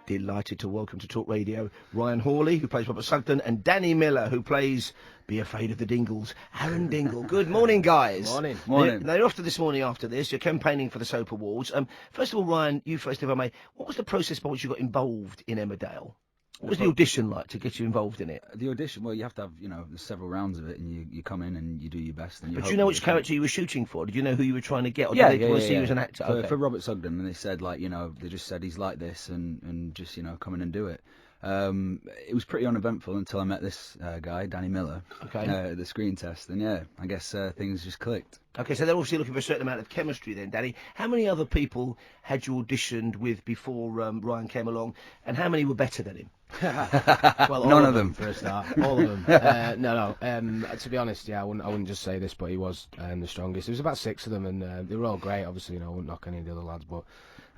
Delighted to welcome to Talk Radio Ryan Hawley, who plays Robert Sugden, and Danny Miller, who plays Be Afraid of the Dingles, Aaron Dingle. Good morning, guys. Morning. Now, you're off to this morning after this. You're campaigning for the Soap Awards. First of all, Ryan, you first, if I may, what was the process by which you got involved in Emmerdale? What was the audition like to get you involved in it? The audition, well, you have to have, there's several rounds of it, and you come in and you do your best. And But do you know which character you were shooting for? Did you know who you were trying to get? Or Yeah, did they want to see you as an actor? For Robert Sugden, and they said, they just said he's like this, and just, come in and do it. It was pretty uneventful until I met this guy, Danny Miller, at the screen test, and I guess things just clicked. Okay, so they're obviously looking for a certain amount of chemistry then, Danny. How many other people had you auditioned with before Ryan came along, and how many were better than him? Well, None of them for a start. All of them. No. To be honest, I wouldn't just say this, but he was the strongest. There was about 6 of them, and they were all great. Obviously, I wouldn't knock any of the other lads, but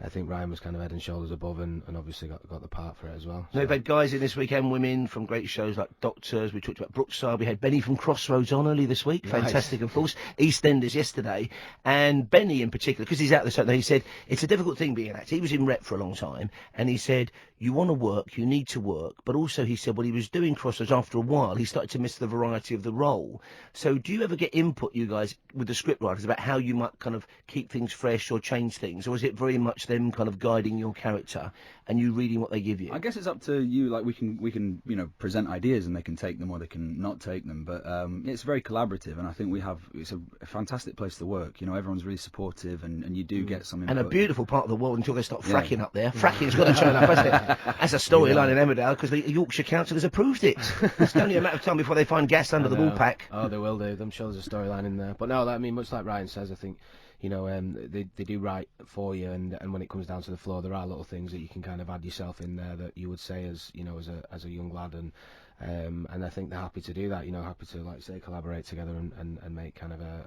I think Ryan was kind of head and shoulders above, and obviously got the part for it as well. So. We've had guys in this weekend, women from great shows like Doctors. We talked about Brookside. We had Benny from Crossroads on early this week. Nice. Fantastic, of course. EastEnders yesterday. And Benny in particular, because he's out there so he said, it's a difficult thing being an actor. He was in rep for a long time, and he said, you want to work, you need to work. But also, he said, when he was doing Crossroads, after a while, he started to miss the variety of the role. So do you ever get input, you guys, with the scriptwriters about how you might kind of keep things fresh or change things? Or is it very much them kind of guiding your character and you reading what they give you? I guess it's up to you. Like we can present ideas and they can take them or they can not take them. But it's very collaborative, and I think it's a fantastic place to work. Everyone's really supportive, and you do get some input. And a beautiful part of the world until they start fracking up there. Fracking's got to turn up, hasn't it? That's a storyline in Emmerdale because the Yorkshire Council has approved it. It's only a matter of time before they find gas under the woolpack. Oh, they will do. I'm sure there's a storyline in there. But no, much like Ryan says, I think they do write for you, and when it comes down to the floor, there are little things that you can kind of add yourself in there that you would say as a young lad, and I think they're happy to do that. Happy to, like say, collaborate together and make kind of a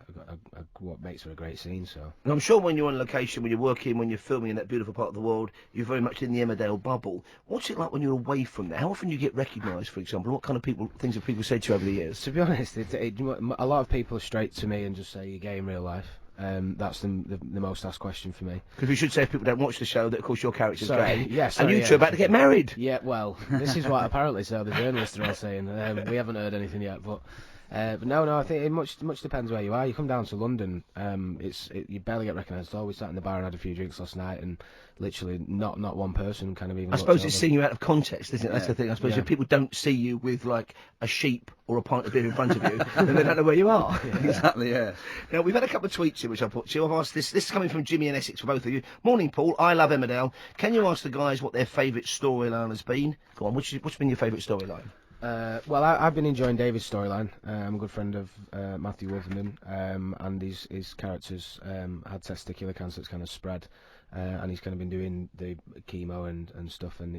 what makes for a great scene. So. And I'm sure when you're on location, when you're working, when you're filming in that beautiful part of the world, you're very much in the Emmerdale bubble. What's it like when you're away from there? How often do you get recognised, for example? What kind of things have people said to you over the years? To be honest, a lot of people are straight to me and just say, "You're gay in real life." That's the most asked question for me. Because we should say, if people don't watch the show, that of course your character's gay. Yes, and you two are about to get married. Yeah, well, this is what apparently the journalists are all saying. We haven't heard anything yet, but no, I think it much depends where you are. You come down to London, you barely get recognised at all. We sat in the bar and had a few drinks last night, and literally not one person kind of even. I suppose it's seeing you out of context, isn't it? That's the thing. I suppose if people don't see you with like a sheep or a pint of beer in front of you, then they don't know where you are. Exactly. Yeah. Now we've had a couple of tweets here which I put to you. I've asked this. This is coming from Jimmy in Essex for both of you. Morning, Paul. I love Emmerdale. Can you ask the guys what their favourite storyline has been? Go on. What's been your favourite storyline? Well, I've been enjoying David's storyline. I'm a good friend of Matthew Wolverton, and his characters had testicular cancer that's kind of spread, and he's kind of been doing the chemo and stuff, and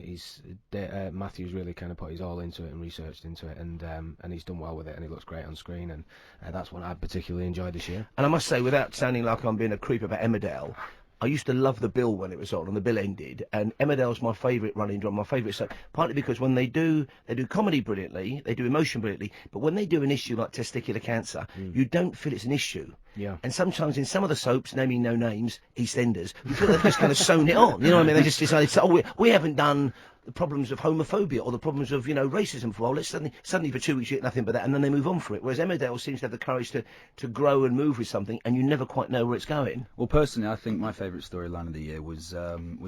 Matthew's really kind of put his all into it and researched into it, and he's done well with it, and he looks great on screen, and that's what I particularly enjoyed this year. And I must say, without sounding like I'm being a creep about Emmerdale, I used to love the bill when it was on, and the bill ended, and Emmerdale's my favourite running drum, my favourite soap, partly because when they do comedy brilliantly, they do emotion brilliantly, but when they do an issue like testicular cancer, you don't feel it's an issue. Yeah. And sometimes in some of the soaps, naming no names, EastEnders, you feel they've just kind of sewn it on, you know what I mean? They just decided, we haven't done the problems of homophobia or the problems of, racism for a while. Let's suddenly for 2 weeks you get nothing but that, and then they move on for it. Whereas Emmerdale seems to have the courage to grow and move with something, and you never quite know where it's going. Well, personally, I think my favourite storyline of the year was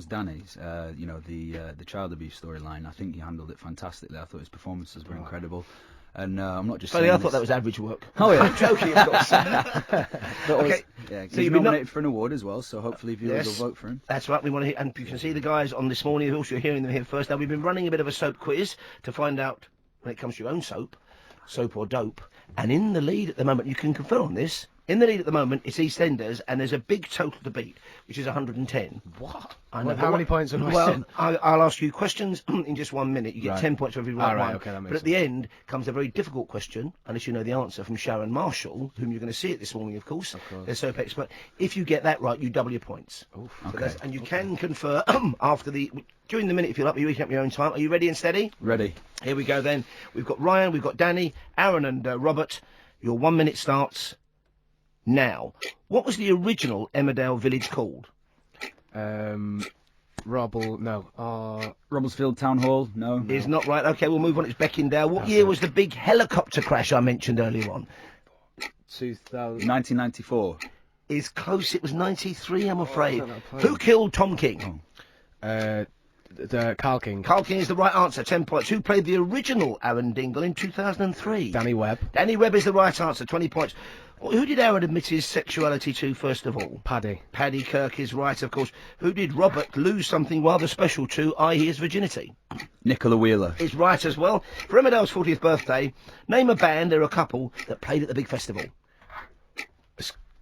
Danny's. The child abuse storyline. I think he handled it fantastically. I thought his performances were incredible. And I'm not just saying I thought that was average work. Oh, yeah. I'm joking, of course. Okay. Yeah, so he's nominated for an award as well, so hopefully viewers will vote for him. That's right. We want to hear, and you can see the guys on this morning. Also, hearing them here first. Now, we've been running a bit of a soap quiz to find out when it comes to your own soap or dope. And in the lead at the moment, you can confirm on this. In the lead at the moment, it's EastEnders, and there's a big total to beat, which is 110. What? I know. How many points a question? Well, I'll ask you questions in just 1 minute. You get 10 points for every right one. Okay, that makes but at the end comes a very difficult question, unless you know the answer, from Sharon Marshall, whom you're going to see it this morning, of course. They're soap expert. If you get that right, you double your points. Oof. Okay. So and you can confer during the minute if you like, but you can up your own time. Are you ready and steady? Ready. Here we go then. We've got Ryan, we've got Danny, Aaron and Robert. Your 1 minute starts now. What was the original Emmerdale village called? Robblesfield Town Hall, no. Is not right. Okay, we'll move on. It's Beckingdale. What year was the big helicopter crash I mentioned earlier on? 1994. Is close. It was 93, I'm afraid. Who killed Tom King? Carl King. Carl King is the right answer. 10 points. Who played the original Aaron Dingle in 2003? Danny Webb. Danny Webb is the right answer. 20 points. Well, who did Aaron admit his sexuality to, first of all? Paddy. Paddy Kirk is right, of course. Who did Robert lose something rather special to, i.e. his virginity? Nicola Wheeler. Is right as well. For Emmerdale's 40th birthday, name a band, there are a couple, that played at the big festival.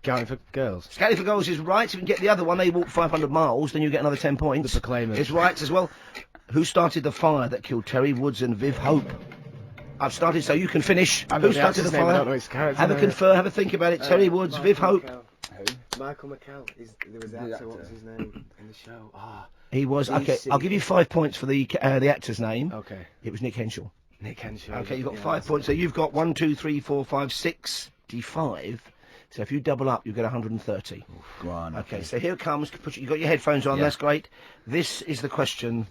Scouting for Girls. Scouting for Girls is right. If you can get the other one, they walk 500 miles, then you get another 10 points. The Proclaimers. Is right as well. Who started the fire that killed Terry Woods and Viv Hope? I've started, so you can finish. Who started the fire? Have a confer, have a think about it. Terry Woods, Viv Hope. Michael McCall. There was the actor. What was his name in the show? He was. Okay, I'll give you 5 points for the actor's name. Okay. It was Nick Henschel. Nick Henschel. Okay, you've got 5 points. So you've got 1, 2, 3, 4, 5, 65. So if you double up, you get 130. Go on. Okay, so here it comes. You've got your headphones on. Yeah. That's great. This is the question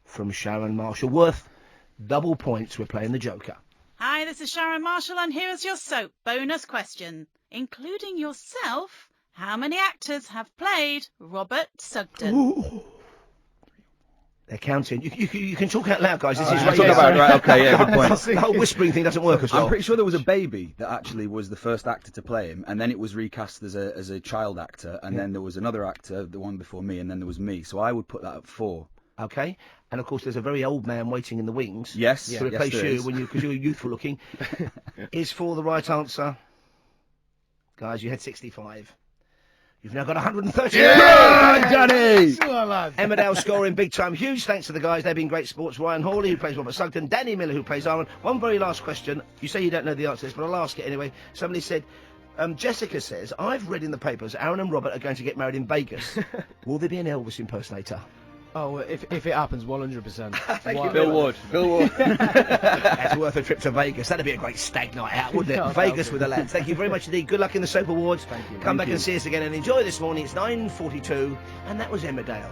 from Sharon Marshall. Worth double points. We're playing the Joker. Hi, this is Sharon Marshall, and here is your soap bonus question. Including yourself, how many actors have played Robert Sugden? Ooh. They're counting. You can talk out loud, guys. This is radio. Right, okay, yeah, good point. The whole whispering thing doesn't work as well. I'm pretty sure there was a baby that actually was the first actor to play him, and then it was recast as a child actor, and then there was another actor, the one before me, and then there was me. So I would put that at 4. Okay, and of course there's a very old man waiting in the wings. Yes, to replace you because you're youthful looking. Is 4 the right answer? Guys, you had 65. You've now got 130. Yeah, Johnny! Emmerdale scoring big time. Huge thanks to the guys. They've been great sports. Ryan Hawley, who plays Robert Sugden. Danny Miller, who plays Aaron. One very last question. You say you don't know the answer to this, but I'll ask it anyway. Somebody said, Jessica says, I've read in the papers Aaron and Robert are going to get married in Vegas. Will there be an Elvis impersonator? Oh, if it happens, 100%. Thank you, Bill Ward. That's worth a trip to Vegas. That'd be a great stag night out, wouldn't it? Vegas with the lads. Thank you very much indeed. Good luck in the Soap Awards. Thank you. Come back and see us again and enjoy this morning. It's 9:42, and that was Emmerdale.